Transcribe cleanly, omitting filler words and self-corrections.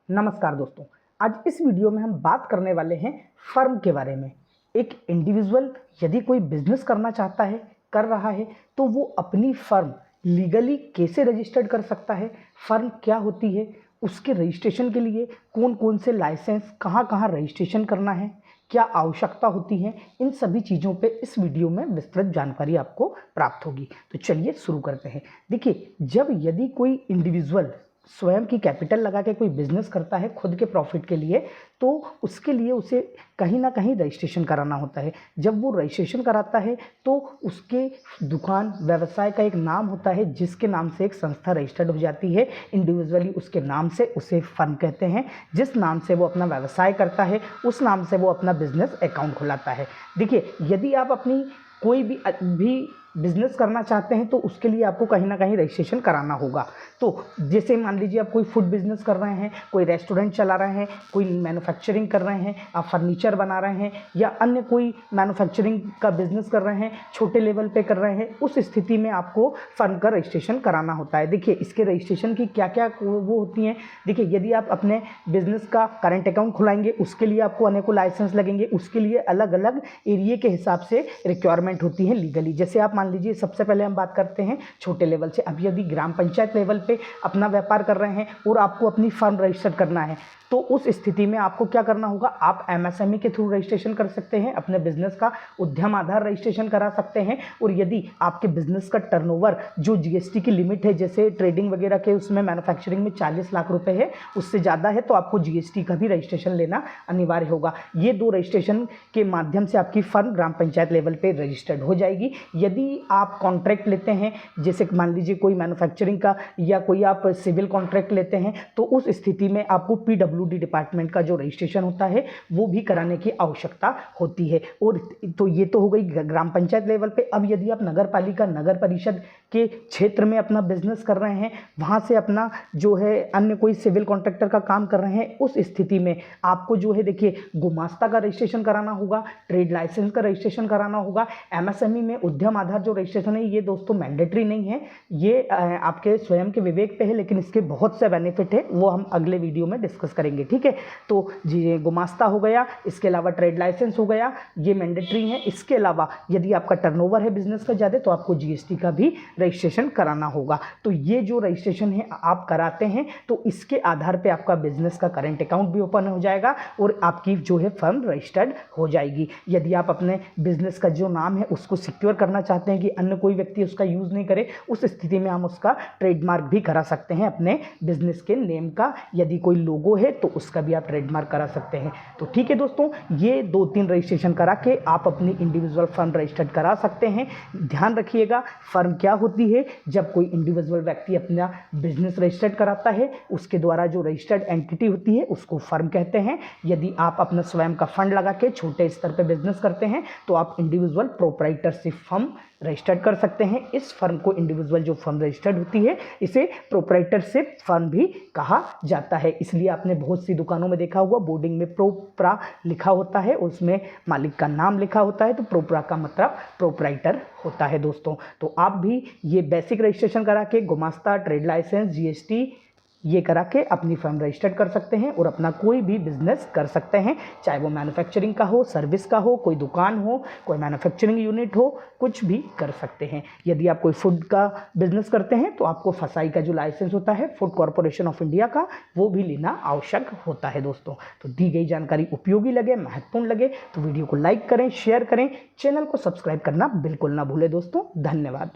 नमस्कार दोस्तों, आज इस वीडियो में हम बात करने वाले हैं फर्म के बारे में। एक इंडिविजुअल यदि कोई बिजनेस करना चाहता है, कर रहा है, तो वो अपनी फर्म लीगली कैसे रजिस्टर्ड कर सकता है, फर्म क्या होती है, उसके रजिस्ट्रेशन के लिए कौन कौन से लाइसेंस, कहाँ कहाँ रजिस्ट्रेशन करना है, क्या आवश्यकता होती है, इन सभी चीज़ों पे इस वीडियो में विस्तृत जानकारी आपको प्राप्त होगी। तो चलिए शुरू करते हैं। देखिए, यदि कोई इंडिविजुअल स्वयं की कैपिटल लगा के कोई बिजनेस करता है खुद के प्रॉफिट के लिए, तो उसके लिए उसे कहीं ना कहीं रजिस्ट्रेशन कराना होता है। जब वो रजिस्ट्रेशन कराता है तो उसके दुकान व्यवसाय का एक नाम होता है, जिसके नाम से एक संस्था रजिस्टर्ड हो जाती है। इंडिविजुअली उसके नाम से उसे फर्म कहते हैं। जिस नाम से वो अपना व्यवसाय करता है उस नाम से वो अपना बिजनेस अकाउंट खुलाता है। देखिए, यदि आप अपनी कोई भी बिजनेस करना चाहते हैं तो उसके लिए आपको कहीं ना कहीं रजिस्ट्रेशन कराना होगा। तो जैसे मान लीजिए आप कोई फूड बिजनेस कर रहे हैं, कोई रेस्टोरेंट चला रहे हैं, कोई मैन्युफैक्चरिंग कर रहे हैं, आप फर्नीचर बना रहे हैं या अन्य कोई मैन्युफैक्चरिंग का बिजनेस कर रहे हैं, छोटे लेवल पे कर रहे हैं, उस स्थिति में आपको फर्म का रजिस्ट्रेशन कराना होता है। देखिए, इसके रजिस्ट्रेशन की क्या क्या वो होती हैं। देखिए, यदि आप अपने बिजनेस का करंट अकाउंट खुलाएंगे उसके लिए आपको अनेकों लाइसेंस लगेंगे। उसके लिए अलग अलग एरिया के हिसाब से रिक्वायरमेंट होती है लीगली। जैसे आप मान लीजिए, सबसे पहले हम बात करते हैं छोटे लेवल से। अब यदि ग्राम पंचायत लेवल पे अपना व्यापार कर रहे हैं और आपको अपनी फर्म रजिस्टर करना है, तो उस स्थिति में आपको क्या करना होगा, आप एमएसएमई के थ्रू रजिस्ट्रेशन कर सकते हैं, अपने बिजनेस का उद्यम आधार रजिस्ट्रेशन करा सकते हैं। और यदि आपके बिजनेस का टर्नओवर जो जीएसटी की लिमिट है, जैसे ट्रेडिंग वगैरह के उसमें मैन्युफैक्चरिंग में 40 लाख रुपए है, उससे ज़्यादा है, तो आपको जीएसटी का भी रजिस्ट्रेशन लेना अनिवार्य होगा। ये दो रजिस्ट्रेशन के माध्यम से आपकी फर्म ग्राम पंचायत लेवल पर रजिस्टर्ड हो जाएगी। यदि आप कॉन्ट्रैक्ट लेते हैं, जैसे मान लीजिए कोई मैन्युफैक्चरिंग का या कोई आप सिविल कॉन्ट्रैक्ट लेते हैं, तो उस स्थिति में आपको पीडब्ल्यूडी डिपार्टमेंट का जो रजिस्ट्रेशन होता है वो भी कराने की आवश्यकता होती है। और तो ये तो हो गई ग्राम पंचायत लेवल पे। अब यदि आप नगर पालिका, नगर परिषद के क्षेत्र में अपना बिजनेस कर रहे हैं, वहाँ से अपना जो है अन्य कोई सिविल कॉन्ट्रैक्टर का काम कर रहे हैं, उस स्थिति में आपको जो है, देखिए, गुमास्ता का रजिस्ट्रेशन कराना होगा, ट्रेड लाइसेंस का रजिस्ट्रेशन कराना होगा। एमएसएमई में उद्यम आधार जो रजिस्ट्रेशन है, ये दोस्तों मैंडेटरी नहीं है, ये आपके स्वयं के विवेक पे है, लेकिन इसके बहुत से बेनिफिट है, वो हम अगले वीडियो में डिस्कस करेंगे। ठीक है, तो जी, गुमास्ता हो गया, इसके अलावा ट्रेड लाइसेंस हो गया, ये मैंडेटरी है। इसके अलावा यदि आपका टर्नओवर है बिजनेस का ज़्यादा, तो आपको जीएसटी का भी रजिस्ट्रेशन कराना होगा। तो ये जो रजिस्ट्रेशन है आप कराते हैं, तो इसके आधार पे आपका बिजनेस का करंट अकाउंट भी ओपन हो जाएगा और आपकी जो है फर्म रजिस्टर्ड हो जाएगी। यदि आप अपने बिजनेस का जो नाम है उसको सिक्योर करना चाहते हैं कि अन्य कोई व्यक्ति उसका यूज़ नहीं करे, उस स्थिति में हम उसका ट्रेडमार्क भी करा सकते हैं अपने बिजनेस के नेम का। यदि कोई लोगो है तो उसका भी आप ट्रेडमार्क करा सकते हैं। तो ठीक है दोस्तों, ये 2-3 रजिस्ट्रेशन करा के आप अपनी इंडिविजुअल फर्म रजिस्टर्ड करा सकते हैं। ध्यान रखिएगा, फर्म क्या होती है, जब कोई इंडिविजुअल व्यक्ति अपना बिजनेस रजिस्टर्ड कराता है, उसके द्वारा जो रजिस्टर्ड एंटिटी होती है उसको फर्म कहते हैं। यदि आप अपना स्वयं का फंड लगा के छोटे स्तर पर बिजनेस करते हैं, तो आप इंडिविजुअल प्रोप्राइटरशिप फर्म रजिस्टर्ड कर सकते हैं। इस फर्म को, इंडिविजुअल जो फर्म रजिस्टर्ड होती है, इसे प्रोप्राइटरशिप फर्म भी कहा जाता है। इसलिए आपने बहुत सी दुकानों में देखा होगा, बोर्डिंग में प्रोप्रा लिखा होता है, उसमें मालिक का नाम लिखा होता है, तो प्रोप्रा का मतलब प्रोप्राइटर होता है दोस्तों। तो आप भी ये बेसिक रजिस्ट्रेशन करा के गुमास्ता, ट्रेड लाइसेंस, जीएसटी ये करा के अपनी फर्म रजिस्टर्ड कर सकते हैं और अपना कोई भी बिजनेस कर सकते हैं, चाहे वो मैन्युफैक्चरिंग का हो, सर्विस का हो, कोई दुकान हो, कोई मैन्युफैक्चरिंग यूनिट हो, कुछ भी कर सकते हैं। यदि आप कोई फूड का बिजनेस करते हैं तो आपको फसाई का जो लाइसेंस होता है फूड कॉर्पोरेशन ऑफ इंडिया का, वो भी लेना आवश्यक होता है दोस्तों। तो दी गई जानकारी उपयोगी लगे, महत्वपूर्ण लगे, तो वीडियो को लाइक करें, शेयर करें, चैनल को सब्सक्राइब करना बिल्कुल ना भूलें दोस्तों। धन्यवाद।